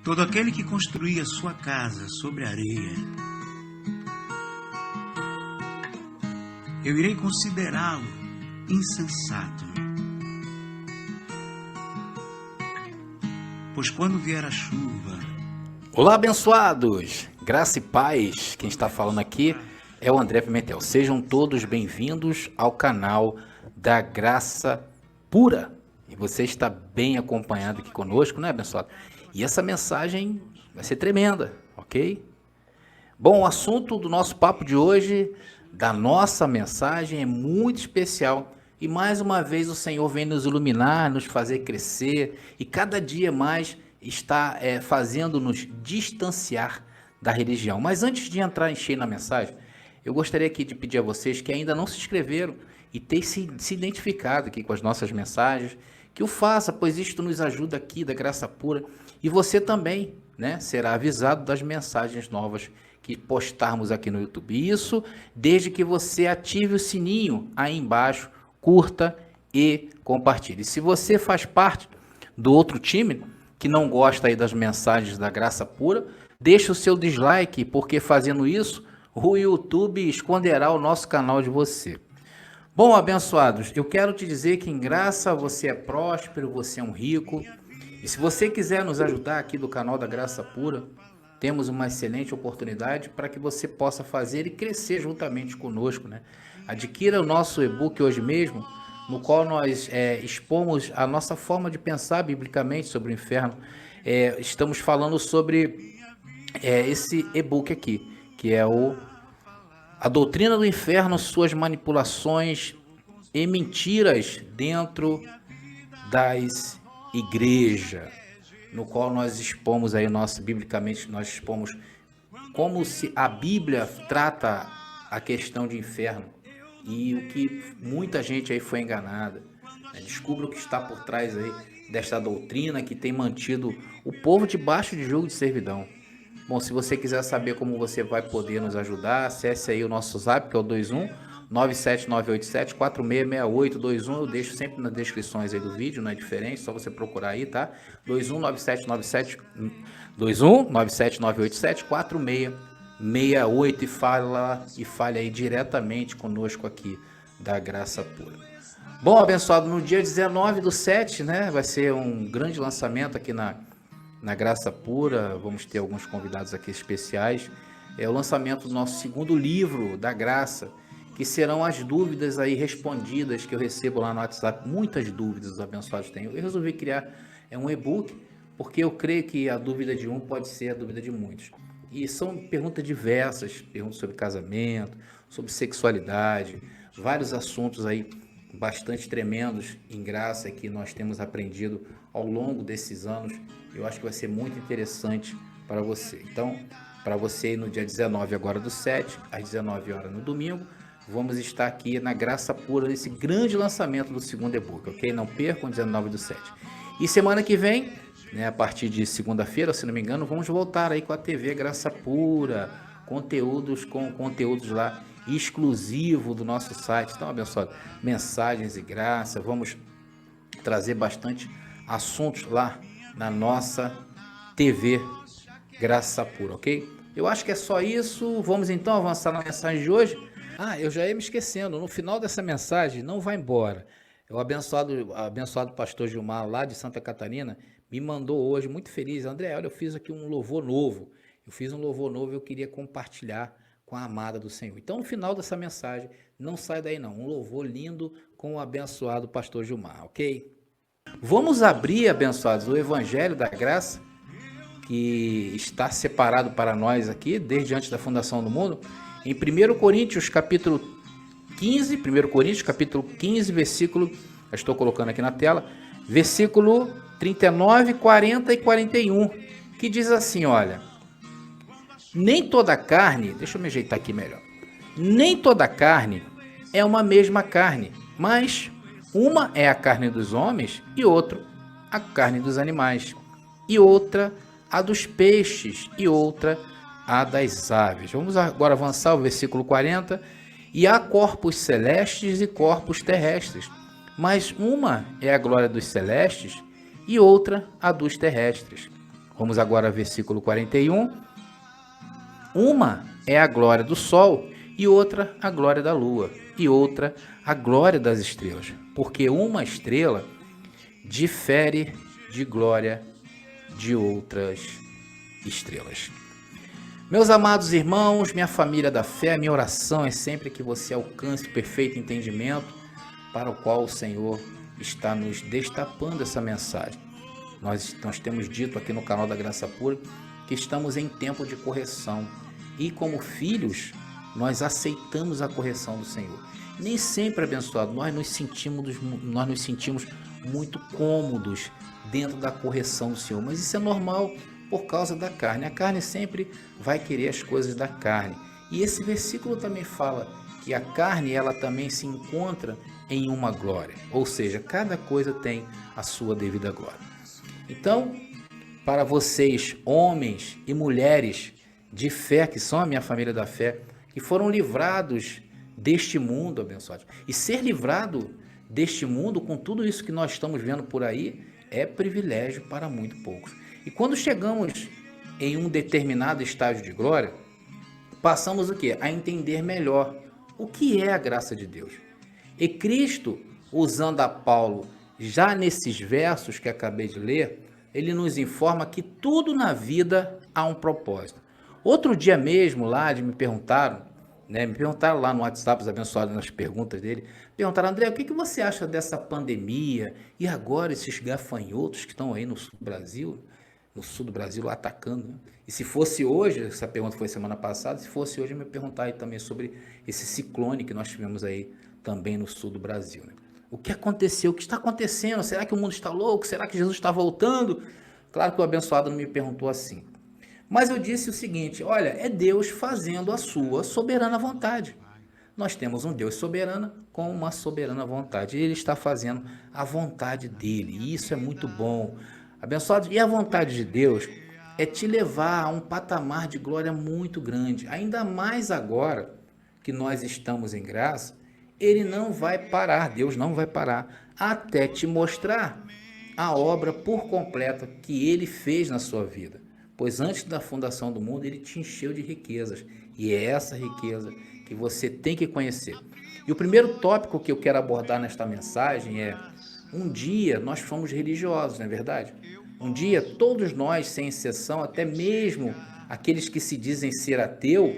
Todo aquele que construía sua casa sobre a areia, eu irei considerá-lo insensato. Pois quando vier a chuva... Olá, abençoados! Graça e paz. Quem está falando aqui é o André Pimentel. Sejam todos bem-vindos ao canal da Graça Pura. E você está bem acompanhado aqui conosco, né, abençoado? E essa mensagem vai ser tremenda, ok? Bom, o assunto do nosso papo de hoje, da nossa mensagem, é muito especial. E mais uma vez o Senhor vem nos iluminar, nos fazer crescer e cada dia mais está fazendo-nos distanciar da religião. Mas antes de entrar em cheio na mensagem, eu gostaria aqui de pedir a vocês que ainda não se inscreveram e têm se identificado aqui com as nossas mensagens, que o faça, pois isto nos ajuda aqui da Graça Pura. E você também, né, será avisado das mensagens novas que postarmos aqui no YouTube. Isso desde que você ative o sininho aí embaixo, curta e compartilhe. Se você faz parte do outro time, que não gosta aí das mensagens da Graça Pura, deixa o seu dislike, porque fazendo isso, o YouTube esconderá o nosso canal de você. Bom, abençoados, eu quero te dizer que em graça você é próspero, você é um rico. E se você quiser nos ajudar aqui do canal da Graça Pura, temos uma excelente oportunidade para que você possa fazer e crescer juntamente conosco, né? Adquira o nosso e-book hoje mesmo, no qual nós expomos a nossa forma de pensar biblicamente sobre o inferno. Estamos falando sobre esse e-book aqui, que é A Doutrina do Inferno, Suas Manipulações e Mentiras dentro das Igrejas, no qual nós expomos aí, biblicamente, nós expomos como se a Bíblia trata a questão de inferno e o que muita gente aí foi enganada. Descubra o que está por trás aí desta doutrina que tem mantido o povo debaixo de jugo de servidão. Bom, se você quiser saber como você vai poder nos ajudar, acesse aí o nosso zap, que é o 21979874668. Eu deixo sempre nas descrições aí do vídeo, não é diferente, só você procurar aí, tá? 21979874668 e fale aí diretamente conosco aqui da Graça Pura. Bom, abençoado, no dia 19/7, né, vai ser um grande lançamento aqui na Graça Pura. Vamos ter alguns convidados aqui especiais. É o lançamento do nosso segundo livro da Graça, que serão as dúvidas aí respondidas que eu recebo lá no WhatsApp. Muitas dúvidas os abençoados têm. Eu resolvi criar um e-book, porque eu creio que a dúvida de um pode ser a dúvida de muitos. E são perguntas diversas, perguntas sobre casamento, sobre sexualidade, vários assuntos aí bastante tremendos em graça que nós temos aprendido ao longo desses anos. Eu acho que vai ser muito interessante para você. Então, para você no dia 19/7, às 19 horas no domingo, vamos estar aqui na Graça Pura, nesse grande lançamento do segundo e-book, ok? Não percam, 19/7. E semana que vem, né, a partir de segunda-feira, se não me engano, vamos voltar aí com a TV Graça Pura, conteúdos lá exclusivo do nosso site. Então, abençoado, mensagens e graça, vamos trazer bastante assuntos lá na nossa TV Graça Pura, ok? Eu acho que é só isso. Vamos então avançar na mensagem de hoje. Eu já ia me esquecendo, no final dessa mensagem, não vai embora. O abençoado pastor Gilmar, lá de Santa Catarina, me mandou hoje, muito feliz: André, olha, eu fiz aqui um louvor novo. Eu fiz um louvor novo e eu queria compartilhar com a amada do Senhor. Então, no final dessa mensagem, não sai daí não. Um louvor lindo com o abençoado pastor Gilmar, ok? Vamos abrir, abençoados, o Evangelho da Graça, que está separado para nós aqui, desde antes da fundação do mundo, em 1 Coríntios, capítulo 15, 1 Coríntios, capítulo 15, versículo, eu estou colocando aqui na tela, versículo 39, 40 e 41, que diz assim, olha: nem toda carne, deixa eu me ajeitar aqui melhor, nem toda carne é uma mesma carne, mas uma é a carne dos homens e outra a carne dos animais, e outra a dos peixes e outra a das aves. Vamos agora avançar o versículo 40. E há corpos celestes e corpos terrestres, mas uma é a glória dos celestes e outra a dos terrestres. Vamos agora ao versículo 41. Uma é a glória do sol, e outra a glória da lua, e outra a glória das estrelas, porque uma estrela difere de glória de outras estrelas. Meus amados irmãos, minha família da fé, minha oração é sempre que você alcance o perfeito entendimento para o qual o Senhor está nos destapando essa mensagem. Nós temos dito aqui no canal da Graça Pura que estamos em tempo de correção e, como filhos, nós aceitamos a correção do Senhor. Nem sempre, abençoado, nós nos sentimos muito cômodos dentro da correção do Senhor, mas isso é normal por causa da carne. A carne sempre vai querer as coisas da carne. E esse versículo também fala que a carne, ela também se encontra em uma glória, ou seja, cada coisa tem a sua devida glória. Então, para vocês, homens e mulheres de fé, que são a minha família da fé, que foram livrados deste mundo, abençoados, e ser livrado deste mundo com tudo isso que nós estamos vendo por aí é privilégio para muito poucos. E quando chegamos em um determinado estágio de glória, passamos o quê? A entender melhor o que é a graça de Deus. E Cristo, usando a Paulo, já nesses versos que acabei de ler, ele nos informa que tudo na vida há um propósito. Outro dia mesmo, lá, me perguntaram lá no WhatsApp, os abençoados, nas perguntas dele, perguntaram: André, o que você acha dessa pandemia? E agora esses gafanhotos que estão aí no sul do Brasil, atacando, né? E se fosse hoje, essa pergunta foi semana passada, se fosse hoje, eu me perguntar aí também sobre esse ciclone que nós tivemos aí também no sul do Brasil, né? O que aconteceu? O que está acontecendo? Será que o mundo está louco? Será que Jesus está voltando? Claro que o abençoado não me perguntou assim. Mas eu disse o seguinte: olha, é Deus fazendo a sua soberana vontade. Nós temos um Deus soberano com uma soberana vontade. Ele está fazendo a vontade dele. E isso é muito bom. Abençoado, e a vontade de Deus é te levar a um patamar de glória muito grande. Ainda mais agora que nós estamos em graça, ele não vai parar, Deus não vai parar, até te mostrar a obra por completa que ele fez na sua vida. Pois antes da fundação do mundo, ele te encheu de riquezas. E é essa riqueza que você tem que conhecer. E o primeiro tópico que eu quero abordar nesta mensagem é: um dia nós fomos religiosos, não é verdade? Um dia todos nós, sem exceção, até mesmo aqueles que se dizem ser ateu,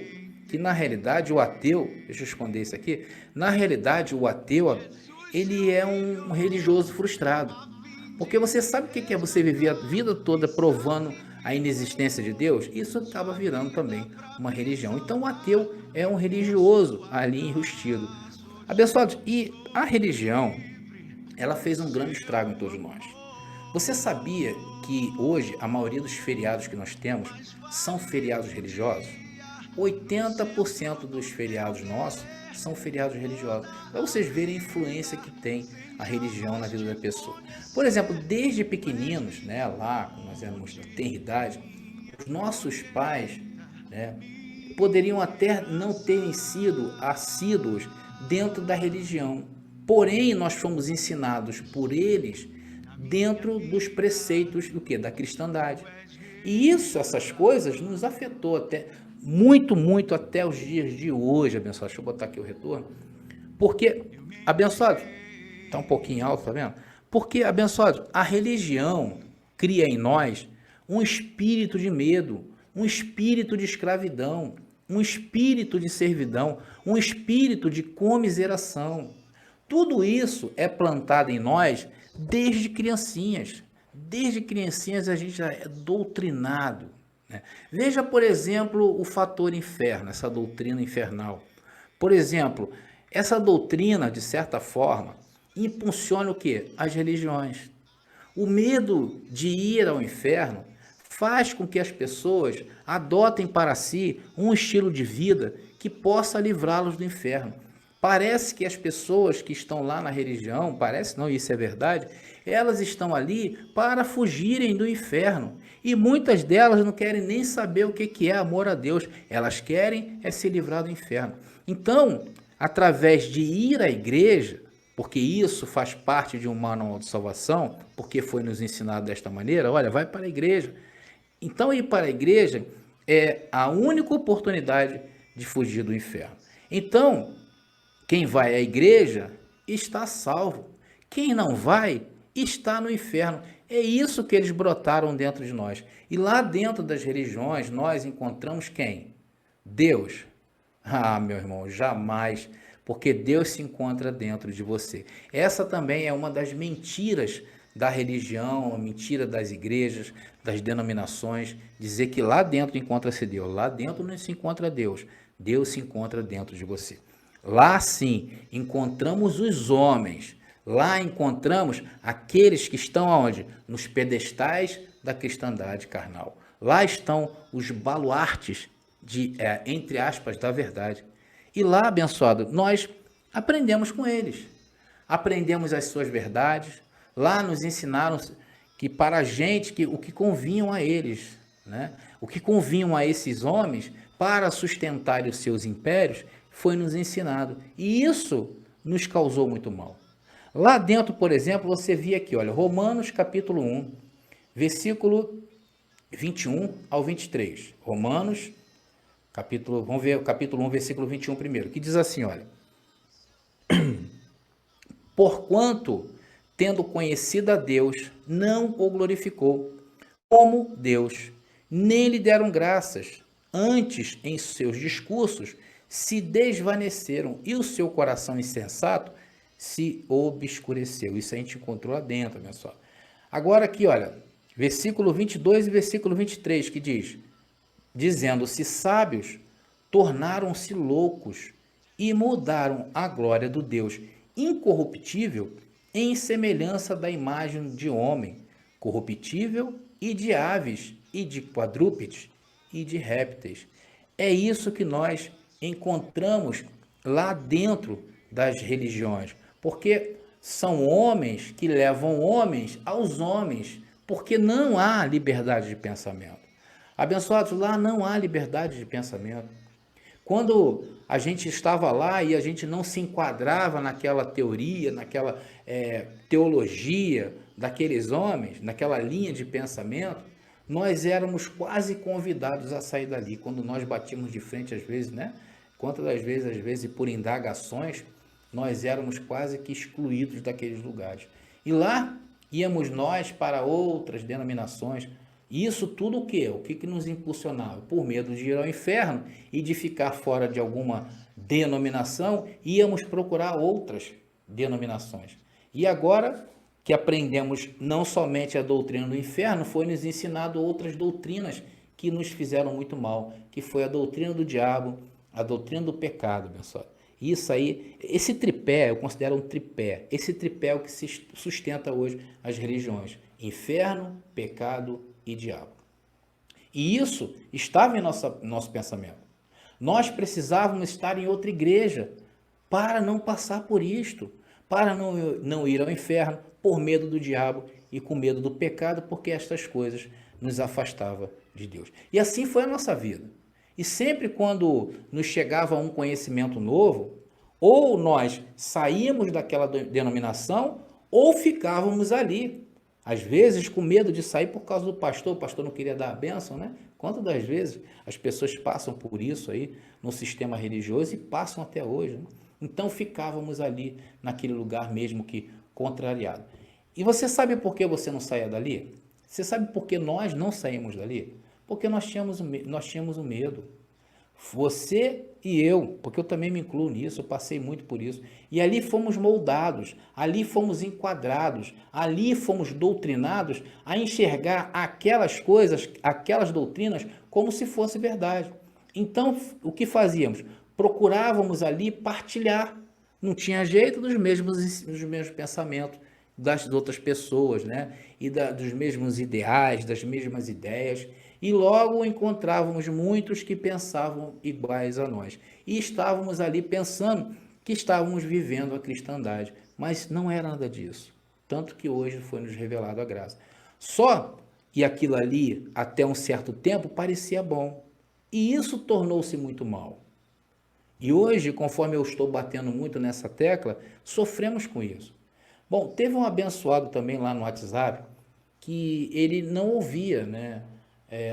que na realidade o ateu, deixa eu esconder isso aqui, na realidade o ateu, ele é um religioso frustrado. Porque você sabe o que é você viver a vida toda provando a inexistência de Deus? Isso acaba virando também uma religião. Então o ateu é um religioso ali enrustido. Abençoados, e a religião, ela fez um grande estrago em todos nós. Você sabia que hoje a maioria dos feriados que nós temos são feriados religiosos? 80% dos feriados nossos são feriados religiosos. Para vocês verem a influência que tem a religião na vida da pessoa. Por exemplo, desde pequeninos, né, lá, quando nós éramos da tenridade, os nossos pais, né, poderiam até não terem sido assíduos dentro da religião. Porém, nós fomos ensinados por eles dentro dos preceitos do quê? Da cristandade. E essas coisas nos afetou até muito até os dias de hoje, abençoado. Deixa eu botar aqui o retorno. Porque, abençoado, está um pouquinho alto, tá vendo? Porque, abençoado, a religião cria em nós um espírito de medo, um espírito de escravidão, um espírito de servidão, um espírito de comiseração. Tudo isso é plantado em nós desde criancinhas. Desde criancinhas a gente já é doutrinado, né? Veja, por exemplo, o fator inferno, essa doutrina infernal. Por exemplo, essa doutrina, de certa forma, impulsiona o quê? As religiões. O medo de ir ao inferno faz com que as pessoas adotem para si um estilo de vida que possa livrá-los do inferno. Parece que as pessoas que estão lá na religião, parece não, isso é verdade, elas estão ali para fugirem do inferno. E muitas delas não querem nem saber o que é amor a Deus. Elas querem é se livrar do inferno. Então, através de ir à igreja, porque isso faz parte de um manual de salvação, porque foi nos ensinado desta maneira, olha, vai para a igreja. Então, ir para a igreja é a única oportunidade de fugir do inferno. Então, quem vai à igreja está salvo. Quem não vai está no inferno. É isso que eles brotaram dentro de nós. E lá dentro das religiões, nós encontramos quem? Deus. Ah, meu irmão, jamais, porque Deus se encontra dentro de você. Essa também é uma das mentiras da religião, a mentira das igrejas, das denominações, dizer que lá dentro encontra-se Deus. Lá dentro não se encontra Deus. Deus se encontra dentro de você. Lá sim, encontramos os homens. Lá encontramos aqueles que estão aonde? Nos pedestais da cristandade carnal. Lá estão os baluartes entre aspas, da verdade. E lá, abençoado, nós aprendemos com eles. Aprendemos as suas verdades. Lá nos ensinaram que para a gente, que o que convinham a eles, né? O que convinham a esses homens para sustentar os seus impérios, foi nos ensinado. E isso nos causou muito mal. Lá dentro, por exemplo, você via aqui, olha, Romanos capítulo 1, versículo 21 ao 23. Romanos vamos ver o capítulo 1, versículo 21 primeiro, que diz assim, olha. Porquanto, tendo conhecido a Deus, não o glorificou como Deus, nem lhe deram graças. Antes, em seus discursos, se desvaneceram e o seu coração insensato se obscureceu. Isso a gente encontrou lá dentro, pessoal. Agora aqui, olha, versículo 22 e versículo 23, que diz... Dizendo-se sábios, tornaram-se loucos e mudaram a glória do Deus incorruptível em semelhança da imagem de homem, corruptível, e de aves, e de quadrúpedes, e de répteis. É isso que nós encontramos lá dentro das religiões, porque são homens que levam homens aos homens, porque não há liberdade de pensamento. Abençoados, lá não há liberdade de pensamento. Quando a gente estava lá e a gente não se enquadrava naquela teoria, naquela teologia daqueles homens, naquela linha de pensamento, nós éramos quase convidados a sair dali. Quando nós batíamos de frente, às vezes, né? Quantas das vezes, às vezes, por indagações, nós éramos quase que excluídos daqueles lugares. E lá íamos nós para outras denominações. E isso tudo o quê? O que nos impulsionava? Por medo de ir ao inferno e de ficar fora de alguma denominação, íamos procurar outras denominações. E agora que aprendemos não somente a doutrina do inferno, foi nos ensinado outras doutrinas que nos fizeram muito mal, que foi a doutrina do diabo, a doutrina do pecado, pessoal. Isso aí, esse tripé, eu considero um tripé. Esse tripé é o que sustenta hoje as religiões: inferno, pecado e diabo. E isso estava em nosso pensamento. Nós precisávamos estar em outra igreja para não passar por isto, para não ir ao inferno por medo do diabo e com medo do pecado, porque estas coisas nos afastavam de Deus. E assim foi a nossa vida. E sempre quando nos chegava um conhecimento novo, ou nós saímos daquela denominação, ou ficávamos ali. Às vezes com medo de sair por causa do pastor, o pastor não queria dar a bênção, né? Quantas das vezes as pessoas passam por isso aí no sistema religioso e passam até hoje, né? Então ficávamos ali naquele lugar mesmo que contrariado. E você sabe por que você não saía dali? Você sabe por que nós não saímos dali? Porque nós tínhamos o medo. Você e eu, porque eu também me incluo nisso, eu passei muito por isso. E ali fomos moldados, ali fomos enquadrados, ali fomos doutrinados a enxergar aquelas coisas, aquelas doutrinas, como se fosse verdade. Então, o que fazíamos? Procurávamos ali partilhar. Não tinha jeito dos mesmos pensamentos das outras pessoas, né? E dos mesmos ideais, das mesmas ideias. E logo encontrávamos muitos que pensavam iguais a nós. E estávamos ali pensando que estávamos vivendo a cristandade. Mas não era nada disso. Tanto que hoje foi nos revelado a graça. Só que aquilo ali, até um certo tempo, parecia bom. E isso tornou-se muito mal. E hoje, conforme eu estou batendo muito nessa tecla, sofremos com isso. Bom, teve um abençoado também lá no WhatsApp que ele não ouvia, né?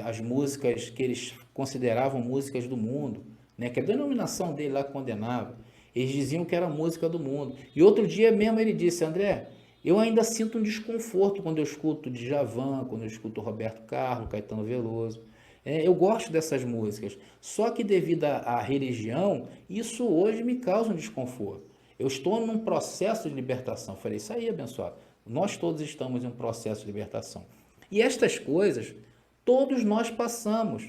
as músicas que eles consideravam músicas do mundo, né? Que a denominação dele lá condenava. Eles diziam que era música do mundo. E outro dia mesmo ele disse: André, eu ainda sinto um desconforto quando eu escuto Djavan, quando eu escuto Roberto Carlos, Caetano Veloso. Eu gosto dessas músicas, só que devido à religião, isso hoje me causa um desconforto. Eu estou num processo de libertação. Falei: isso aí, abençoado. Nós todos estamos em um processo de libertação. E estas coisas, todos nós passamos.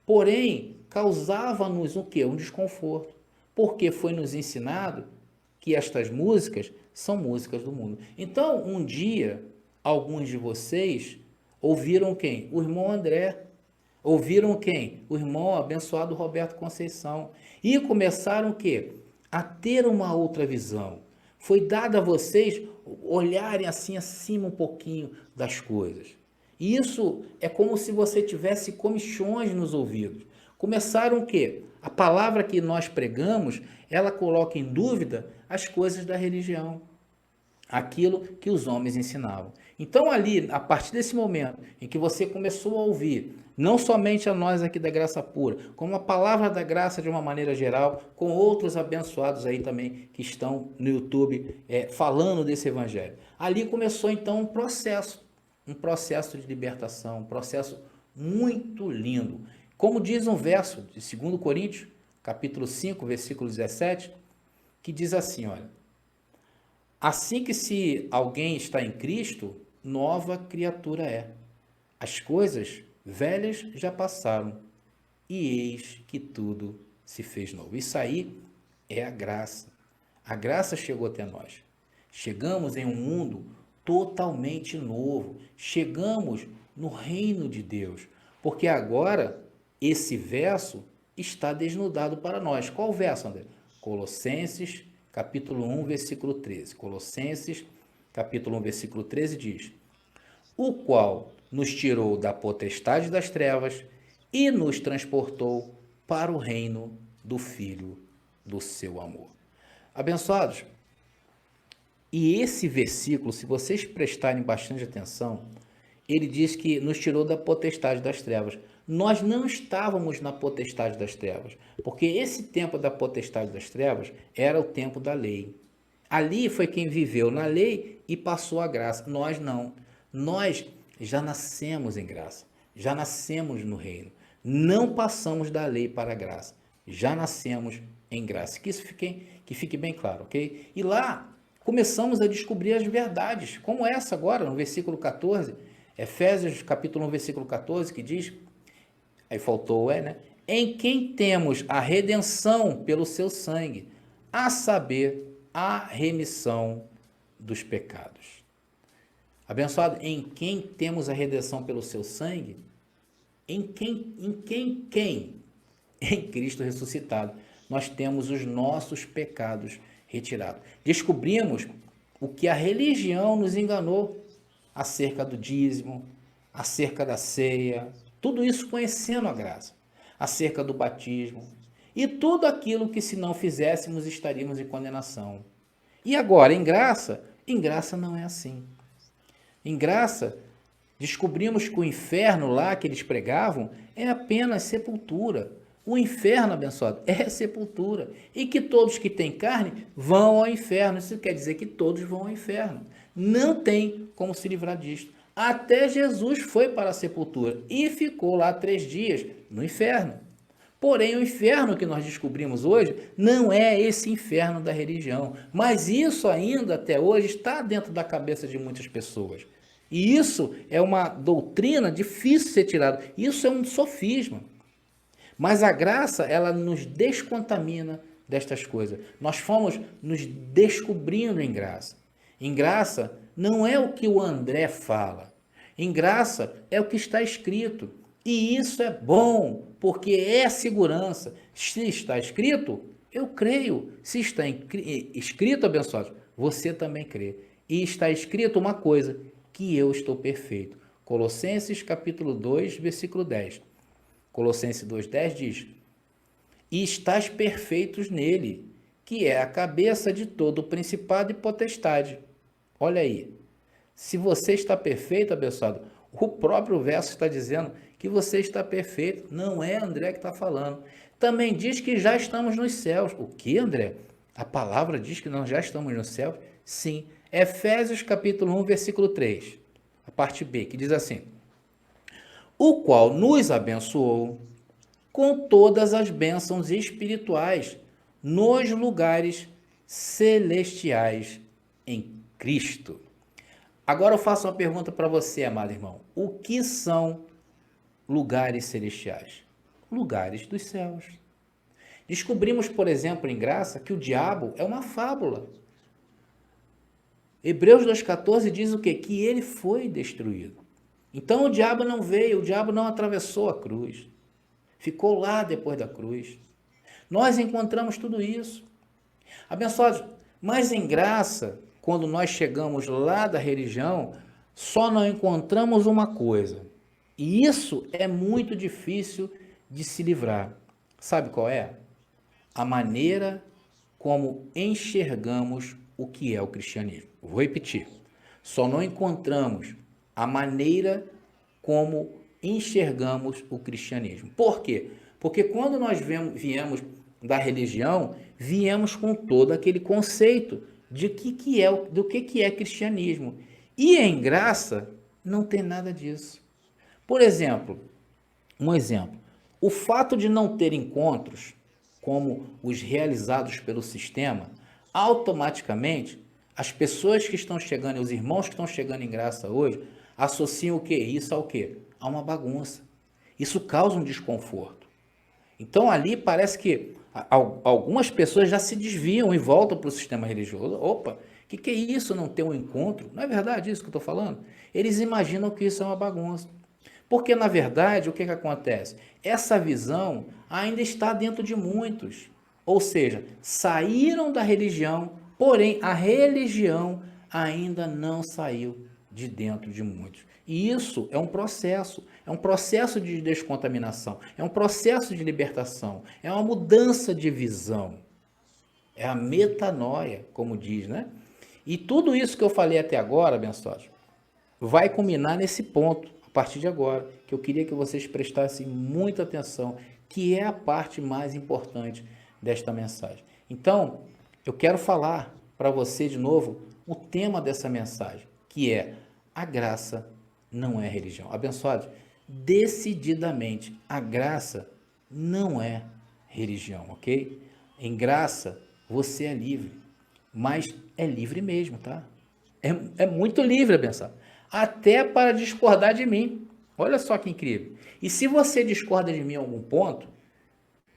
Porém, causava-nos o quê? Um desconforto. Porque foi nos ensinado que estas músicas são músicas do mundo. Então, um dia, alguns de vocês ouviram quem? O irmão André. Ouviram quem? O irmão abençoado Roberto Conceição. E começaram o quê? A ter uma outra visão. Foi dado a vocês olharem assim acima um pouquinho das coisas. E isso é como se você tivesse comichões nos ouvidos. Começaram o quê? A palavra que nós pregamos, ela coloca em dúvida as coisas da religião, aquilo que os homens ensinavam. Então ali, a partir desse momento em que você começou a ouvir, não somente a nós aqui da Graça Pura, como a palavra da graça de uma maneira geral, com outros abençoados aí também que estão no YouTube falando desse evangelho. Ali começou então um processo de libertação, um processo muito lindo. Como diz um verso de 2 Coríntios, capítulo 5, versículo 17, que diz assim, olha: assim que se alguém está em Cristo, nova criatura é. As coisas velhas já passaram, e eis que tudo se fez novo. Isso aí é a graça. A graça chegou até nós. Chegamos em um mundo totalmente novo. Chegamos no reino de Deus. Porque agora esse verso está desnudado para nós. Qual verso, André? Colossenses, capítulo 1, versículo 13. Colossenses, capítulo 1, versículo 13 diz: o qual nos tirou da potestade das trevas e nos transportou para o reino do Filho do seu amor. Abençoados, e esse versículo, se vocês prestarem bastante atenção, ele diz que nos tirou da potestade das trevas. Nós não estávamos na potestade das trevas, porque esse tempo da potestade das trevas era o tempo da lei. Ali foi quem viveu na lei e passou a graça. Nós não. Nós já nascemos em graça, já nascemos no reino. Não passamos da lei para a graça, já nascemos em graça. Que isso fique bem claro, ok? E lá começamos a descobrir as verdades, como essa agora, no versículo 14, Efésios capítulo 1, versículo 14, que diz, aí faltou né? Em quem temos a redenção pelo seu sangue, a saber, a remissão dos pecados. Abençoado, em quem temos a redenção pelo seu sangue? Em quem? Em Cristo ressuscitado. Nós temos os nossos pecados retirados. Descobrimos o que a religião nos enganou acerca do dízimo, acerca da ceia, tudo isso conhecendo a graça, acerca do batismo e tudo aquilo que se não fizéssemos estaríamos em condenação. E agora, em graça não é assim. Em graça, descobrimos que o inferno lá que eles pregavam é apenas sepultura. O inferno, abençoado, é sepultura. E que todos que têm carne vão ao inferno. Isso quer dizer que todos vão ao inferno. Não tem como se livrar disto. Até Jesus foi para a sepultura e ficou lá 3 dias no inferno. Porém, o inferno que nós descobrimos hoje não é esse inferno da religião. Mas isso ainda, até hoje, está dentro da cabeça de muitas pessoas. E isso é uma doutrina difícil de ser tirada. Isso é um sofisma. Mas a graça, ela nos descontamina destas coisas. Nós fomos nos descobrindo em graça. Em graça não é o que o André fala. Em graça é o que está escrito. E isso é bom, porque é segurança. Se está escrito, eu creio. Se está escrito, abençoado, você também crê. E está escrito uma coisa, que eu estou perfeito. Colossenses capítulo 2, versículo 10. Colossenses 2,10 diz: e estás perfeitos nele, que é a cabeça de todo o principado e potestade. Olha aí, se você está perfeito, abençoado, o próprio verso está dizendo que você está perfeito. Não é André que está falando. Também diz que já estamos nos céus. O que, André? A palavra diz que nós já estamos nos céus? Sim. Efésios capítulo 1, versículo 3, a parte B, que diz assim: o qual nos abençoou com todas as bênçãos espirituais nos lugares celestiais em Cristo. Agora eu faço uma pergunta para você, amado irmão. O que são lugares celestiais? Lugares dos céus. Descobrimos, por exemplo, em graça, que o diabo é uma fábula. Hebreus 2,14 diz o quê? Que ele foi destruído. Então o diabo não veio, o diabo não atravessou a cruz. Ficou lá depois da cruz. Nós encontramos tudo isso. Abençoados, mas em graça, quando nós chegamos lá da religião, só não encontramos uma coisa. E isso é muito difícil de se livrar. Sabe qual é? A maneira como enxergamos o que é o cristianismo. Vou repetir. Só não encontramos a maneira como enxergamos o cristianismo. Por quê? Porque quando nós viemos da religião, viemos com todo aquele conceito de do que é cristianismo. E em graça, não tem nada disso. Por exemplo, o fato de não ter encontros como os realizados pelo sistema, automaticamente, as pessoas que estão chegando, os irmãos que estão chegando em graça hoje, associam o quê? Isso ao quê? A uma bagunça. Isso causa um desconforto. Então ali parece que algumas pessoas já se desviam e voltam para o sistema religioso. Opa, o que é isso, não ter um encontro? Não é verdade isso que eu estou falando? Eles imaginam que isso é uma bagunça. Porque, na verdade, o que acontece? Essa visão ainda está dentro de muitos. Ou seja, saíram da religião, porém a religião ainda não saiu de dentro de muitos. E isso é um processo de descontaminação, é um processo de libertação, é uma mudança de visão. É a metanoia, como diz, né? E tudo isso que eu falei até agora, abençoados, vai culminar nesse ponto, a partir de agora, que eu queria que vocês prestassem muita atenção, que é a parte mais importante desta mensagem. Então, eu quero falar para você de novo o tema dessa mensagem, que é: a graça não é religião. Abençoados, decididamente, a graça não é religião, ok? Em graça, você é livre, mas é livre mesmo, tá? É muito livre, abençoado. Até para discordar de mim. Olha só que incrível. E se você discorda de mim em algum ponto,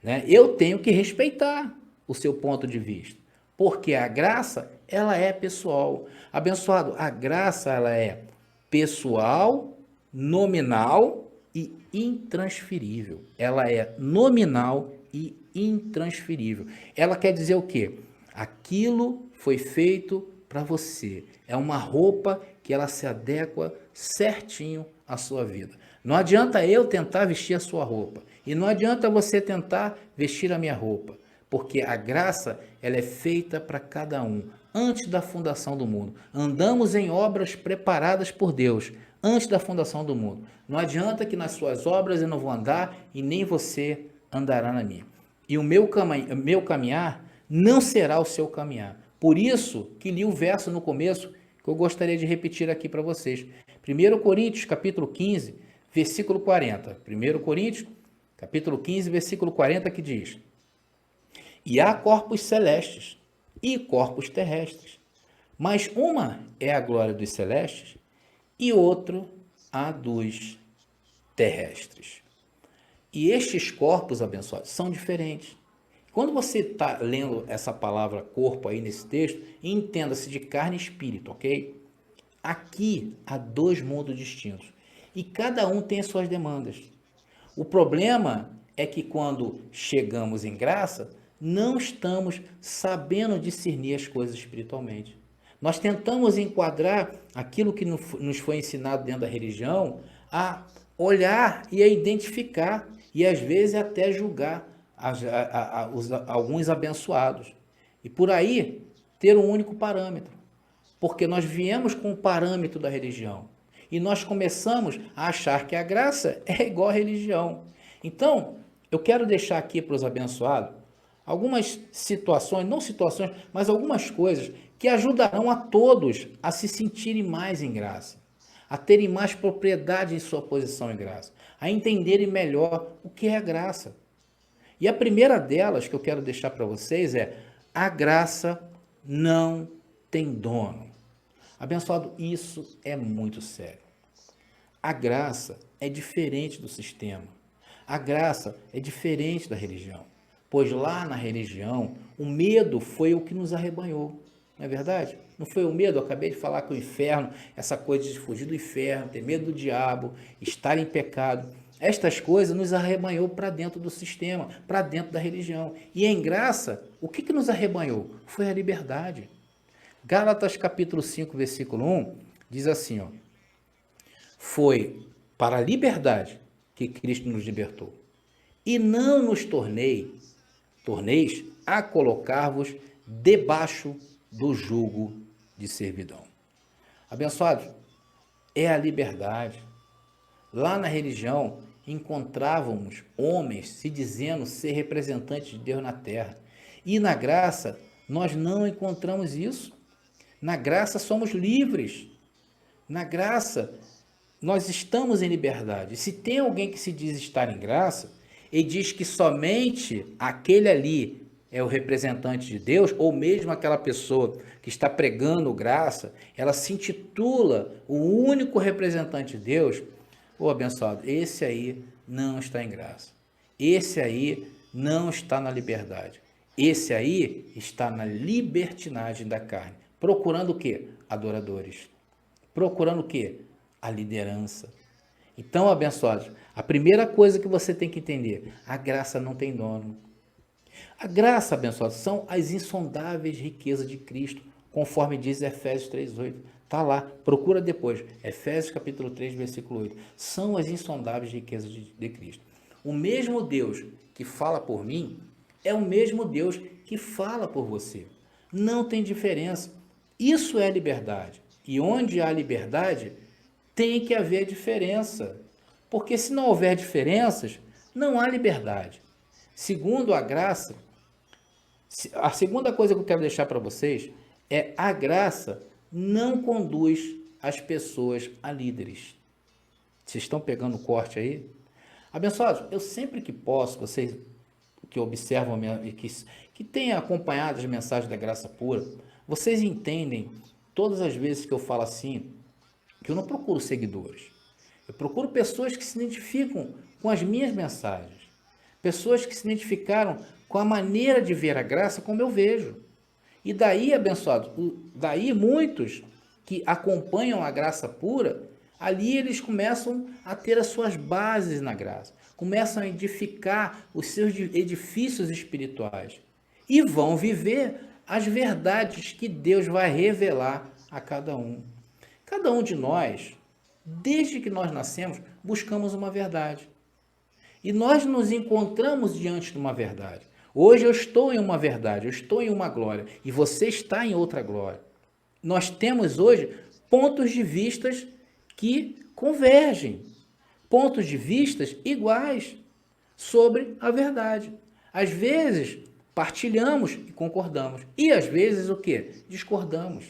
né, eu tenho que respeitar o seu ponto de vista. Porque a graça, ela é pessoal. Abençoado, a graça, ela é pessoal, nominal e intransferível. Ela é nominal e intransferível. Ela quer dizer o quê? Aquilo foi feito para você. É uma roupa que ela se adequa certinho à sua vida. Não adianta eu tentar vestir a sua roupa. E não adianta você tentar vestir a minha roupa. Porque a graça, ela é feita para cada um, antes da fundação do mundo. Andamos em obras preparadas por Deus, antes da fundação do mundo. Não adianta que nas suas obras eu não vou andar e nem você andará na minha. E o meu caminhar não será o seu caminhar. Por isso que li o verso no começo, que eu gostaria de repetir aqui para vocês. 1 Coríntios, capítulo 15, versículo 40. 1 Coríntios, capítulo 15, versículo 40, que diz: e há corpos celestes e corpos terrestres, mas uma é a glória dos celestes e outro a dos terrestres. E estes corpos, abençoados, são diferentes. Quando você está lendo essa palavra corpo aí nesse texto, entenda-se de carne e espírito, ok? Aqui há dois mundos distintos e cada um tem as suas demandas. O problema é que quando chegamos em graça, não estamos sabendo discernir as coisas espiritualmente. Nós tentamos enquadrar aquilo que nos foi ensinado dentro da religião a olhar e a identificar e às vezes até julgar alguns abençoados. E por aí ter um único parâmetro. Porque nós viemos com o parâmetro da religião. E nós começamos a achar que a graça é igual à religião. Então, eu quero deixar aqui para os abençoados algumas situações, não situações, mas algumas coisas que ajudarão a todos a se sentirem mais em graça, a terem mais propriedade em sua posição em graça, a entenderem melhor o que é a graça. E a primeira delas que eu quero deixar para vocês é: a graça não tem dono. Abençoado, isso é muito sério. A graça é diferente do sistema. A graça é diferente da religião. Pois lá na religião, o medo foi o que nos arrebanhou. Não é verdade? Não foi o medo? Eu acabei de falar que o inferno, essa coisa de fugir do inferno, ter medo do diabo, estar em pecado, estas coisas nos arrebanhou para dentro do sistema, para dentro da religião. E em graça, o que nos arrebanhou? Foi a liberdade. Gálatas capítulo 5, versículo 1, diz assim, ó: foi para a liberdade que Cristo nos libertou. E não nos torneis a colocar-vos debaixo do jugo de servidão. Abençoados, é a liberdade. Lá na religião, encontrávamos homens se dizendo ser representantes de Deus na terra. E na graça, nós não encontramos isso. Na graça, somos livres. Na graça, nós estamos em liberdade. Se tem alguém que se diz estar em graça, e diz que somente aquele ali é o representante de Deus, ou mesmo aquela pessoa que está pregando graça, ela se intitula o único representante de Deus, ô abençoado, esse aí não está em graça. Esse aí não está na liberdade. Esse aí está na libertinagem da carne. Procurando o quê? Adoradores. Procurando o quê? A liderança. Então, abençoados, a primeira coisa que você tem que entender: a graça não tem dono. A graça, abençoados, são as insondáveis riquezas de Cristo, conforme diz Efésios 3,8. Está lá, procura depois. Efésios capítulo 3, versículo 8. São as insondáveis riquezas de Cristo. O mesmo Deus que fala por mim é o mesmo Deus que fala por você. Não tem diferença. Isso é liberdade. E onde há liberdade, tem que haver diferença. Porque se não houver diferenças, não há liberdade. Segundo a graça, a segunda coisa que eu quero deixar para vocês é: a graça não conduz as pessoas a líderes. Vocês estão pegando o corte aí? Abençoados, eu sempre que posso, vocês que observam e que têm acompanhado as mensagens da graça pura, vocês entendem todas as vezes que eu falo assim, que eu não procuro seguidores. Eu procuro pessoas que se identificam com as minhas mensagens. Pessoas que se identificaram com a maneira de ver a graça como eu vejo. E daí, abençoado, daí muitos que acompanham a graça pura, ali eles começam a ter as suas bases na graça. Começam a edificar os seus edifícios espirituais. E vão viver as verdades que Deus vai revelar a cada um. Cada um de nós, desde que nós nascemos, buscamos uma verdade. E nós nos encontramos diante de uma verdade. Hoje eu estou em uma verdade, eu estou em uma glória, e você está em outra glória. Nós temos hoje pontos de vistas que convergem, pontos de vistas iguais sobre a verdade. Às vezes partilhamos e concordamos, e às vezes o quê? Discordamos.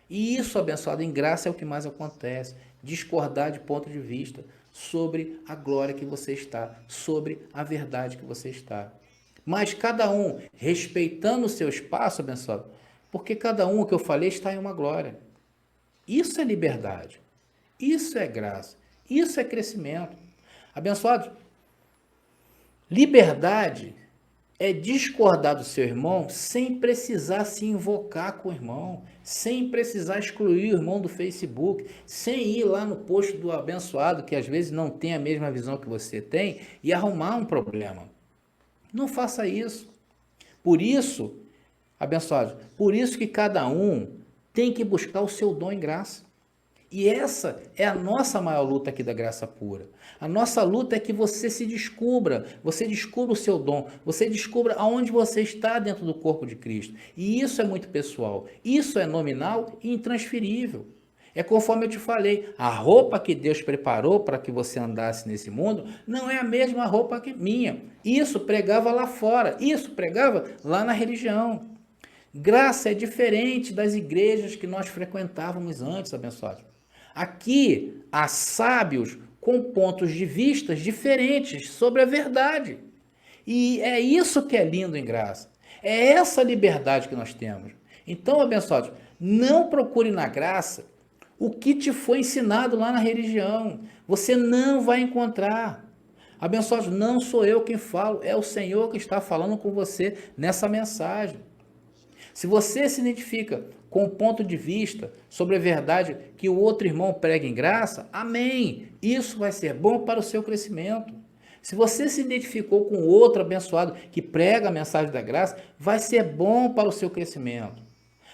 E isso, abençoado, em graça é o que mais acontece, discordar de ponto de vista sobre a glória que você está, sobre a verdade que você está. Mas cada um respeitando o seu espaço, abençoado, porque cada um, que eu falei, está em uma glória. Isso é liberdade, isso é graça, isso é crescimento. Abençoado, liberdade é discordar do seu irmão sem precisar se invocar com o irmão, sem precisar excluir o irmão do Facebook, sem ir lá no post do abençoado, que às vezes não tem a mesma visão que você tem, e arrumar um problema. Não faça isso. Por isso, abençoados, por isso que cada um tem que buscar o seu dom em graça. E essa é a nossa maior luta aqui da graça pura. A nossa luta é que você se descubra, você descubra o seu dom, você descubra aonde você está dentro do corpo de Cristo. E isso é muito pessoal, isso é nominal e intransferível. É conforme eu te falei, a roupa que Deus preparou para que você andasse nesse mundo não é a mesma roupa que minha. Isso pregava lá fora, isso pregava lá na religião. Graça é diferente das igrejas que nós frequentávamos antes, abençoados. Aqui há sábios com pontos de vista diferentes sobre a verdade. E é isso que é lindo em graça. É essa liberdade que nós temos. Então, abençoados, não procure na graça o que te foi ensinado lá na religião. Você não vai encontrar. Abençoados, não sou eu quem falo, é o Senhor que está falando com você nessa mensagem. Se você se identifica com o ponto de vista sobre a verdade que o outro irmão prega em graça, amém. Isso vai ser bom para o seu crescimento. Se você se identificou com outro abençoado que prega a mensagem da graça, vai ser bom para o seu crescimento.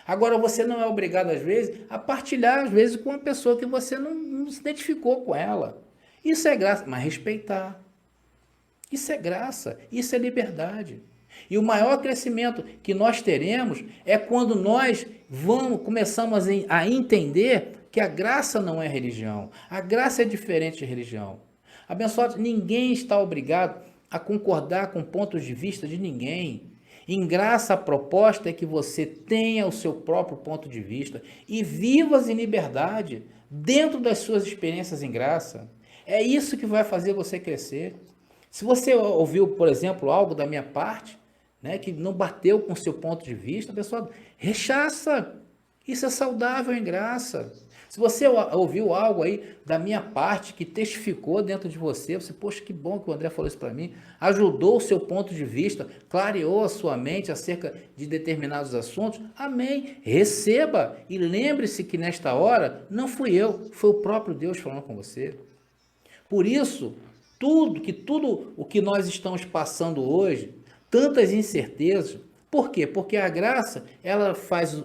Agora, você não é obrigado, às vezes, a partilhar, às vezes, com uma pessoa que você não se identificou com ela. Isso é graça, mas respeitar. Isso é graça, isso é liberdade. E o maior crescimento que nós teremos é quando nós começamos a entender que a graça não é religião. A graça é diferente de religião. Abençoados, ninguém está obrigado a concordar com pontos de vista de ninguém. Em graça, a proposta é que você tenha o seu próprio ponto de vista e vivas em liberdade dentro das suas experiências em graça. É isso que vai fazer você crescer. Se você ouviu, por exemplo, algo da minha parte, né, que não bateu com o seu ponto de vista, pessoal, rechaça. Isso é saudável em graça. Se você ouviu algo aí da minha parte que testificou dentro de você, poxa, que bom que o André falou isso para mim, ajudou o seu ponto de vista, clareou a sua mente acerca de determinados assuntos, amém, receba e lembre-se que nesta hora não fui eu, foi o próprio Deus falando com você. Por isso, tudo o que nós estamos passando hoje, tantas incertezas, por quê? Porque a graça, ela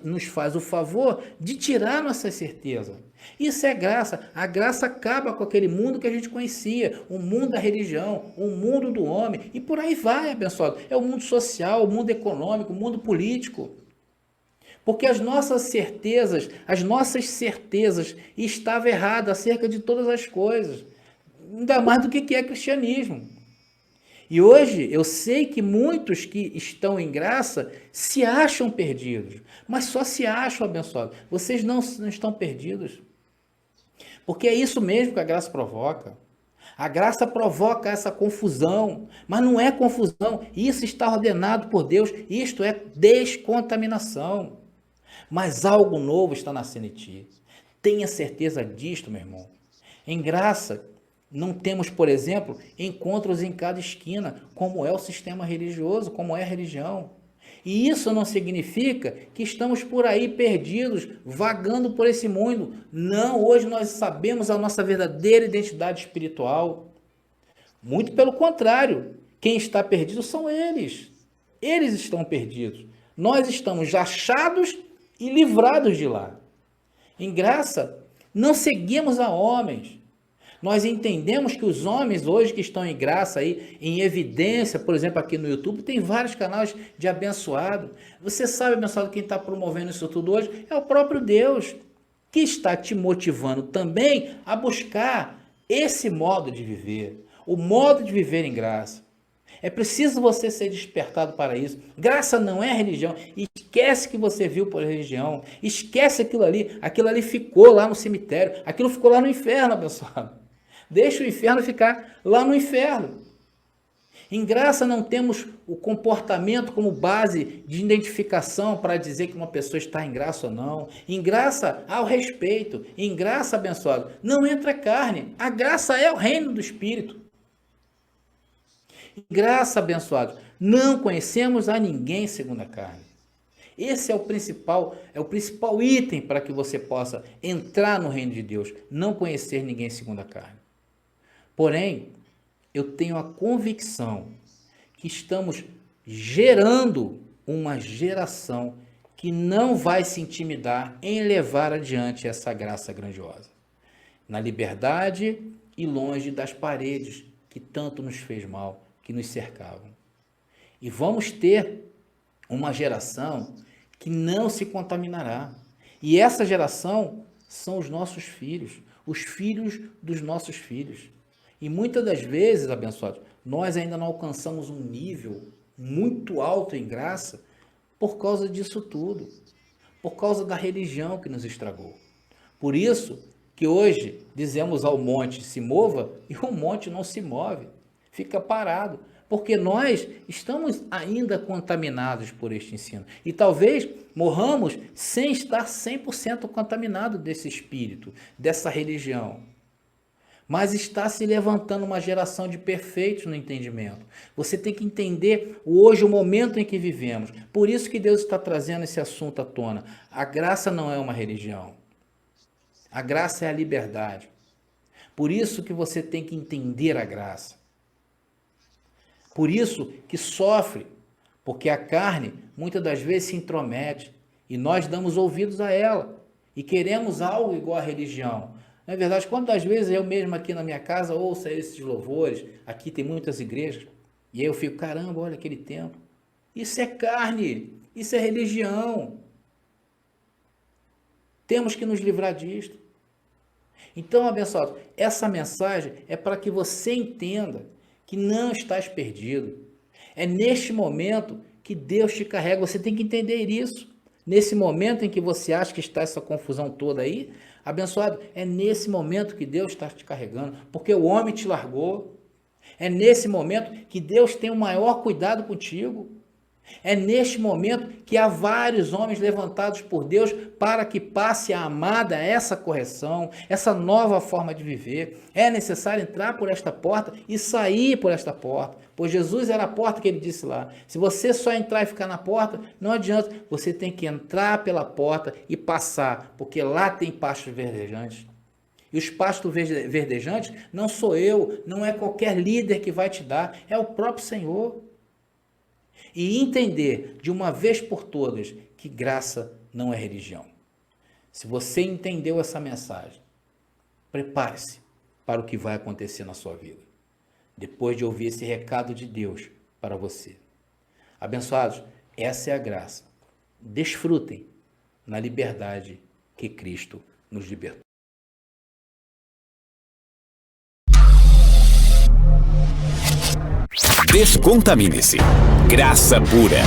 nos faz o favor de tirar nossa certeza. Isso é graça. A graça acaba com aquele mundo que a gente conhecia, o mundo da religião, o mundo do homem, e por aí vai, abençoado. É o mundo social, o mundo econômico, o mundo político. Porque as nossas certezas estavam erradas acerca de todas as coisas. Ainda mais do que é cristianismo. E hoje eu sei que muitos que estão em graça se acham perdidos, mas só se acham abençoados. Vocês não estão perdidos. Porque é isso mesmo que a graça provoca. A graça provoca essa confusão, mas não é confusão. Isso está ordenado por Deus. Isto é descontaminação. Mas algo novo está nascendo em ti. Tenha certeza disto, meu irmão. Em graça, não temos, por exemplo, encontros em cada esquina, como é o sistema religioso, como é a religião. E isso não significa que estamos por aí perdidos, vagando por esse mundo. Não, hoje nós sabemos a nossa verdadeira identidade espiritual. Muito pelo contrário, quem está perdido são eles. Eles estão perdidos. Nós estamos achados e livrados de lá. Em graça, não seguimos a homens. Nós entendemos que os homens hoje que estão em graça aí, em evidência, por exemplo, aqui no YouTube, tem vários canais de abençoado. Você sabe, abençoado, quem está promovendo isso tudo hoje? É o próprio Deus, que está te motivando também a buscar esse modo de viver, o modo de viver em graça. É preciso você ser despertado para isso. Graça não é religião. Esquece que você viu por religião. Esquece aquilo ali ficou lá no cemitério, aquilo ficou lá no inferno, abençoado. Deixa o inferno ficar lá no inferno. Em graça não temos o comportamento como base de identificação para dizer que uma pessoa está em graça ou não. Em graça há o respeito. Em graça, abençoado, não entra carne. A graça é o reino do Espírito. Em graça, abençoado, não conhecemos a ninguém segundo a carne. Esse é o principal item para que você possa entrar no reino de Deus. Não conhecer ninguém segundo a carne. Porém, eu tenho a convicção que estamos gerando uma geração que não vai se intimidar em levar adiante essa graça grandiosa. Na liberdade e longe das paredes que tanto nos fez mal, que nos cercavam. E vamos ter uma geração que não se contaminará. E essa geração são os filhos dos nossos filhos. E muitas das vezes, abençoados, nós ainda não alcançamos um nível muito alto em graça por causa disso tudo, por causa da religião que nos estragou. Por isso que hoje dizemos ao monte se mova e o monte não se move, fica parado, porque nós estamos ainda contaminados por este ensino. E talvez morramos sem estar 100% contaminado desse espírito, dessa religião. Mas está se levantando uma geração de perfeitos no entendimento. Você tem que entender hoje o momento em que vivemos. Por isso que Deus está trazendo esse assunto à tona. A graça não é uma religião. A graça é a liberdade. Por isso que você tem que entender a graça. Por isso que sofre, porque a carne muitas das vezes se intromete e nós damos ouvidos a ela e queremos algo igual à religião. Não é verdade? Quantas vezes eu mesmo aqui na minha casa ouço esses louvores, aqui tem muitas igrejas, e aí eu fico, caramba, olha aquele templo. Isso é carne, isso é religião. Temos que nos livrar disto. Então, abençoado, essa mensagem é para que você entenda que não estás perdido. É neste momento que Deus te carrega, você tem que entender isso. Nesse momento em que você acha que está essa confusão toda aí, abençoado, é nesse momento que Deus está te carregando, porque o homem te largou. É nesse momento que Deus tem o maior cuidado contigo. É neste momento que há vários homens levantados por Deus para que passe a amada essa correção, essa nova forma de viver. É necessário entrar por esta porta e sair por esta porta, pois Jesus era a porta que ele disse lá. Se você só entrar e ficar na porta, não adianta, você tem que entrar pela porta e passar, porque lá tem pastos verdejantes. E os pastos verdejantes não sou eu, não é qualquer líder que vai te dar, é o próprio Senhor. E entender de uma vez por todas que graça não é religião. Se você entendeu essa mensagem, prepare-se para o que vai acontecer na sua vida, depois de ouvir esse recado de Deus para você. Abençoados, essa é a graça. Desfrutem na liberdade que Cristo nos libertou. Descontamine-se. Graça pura.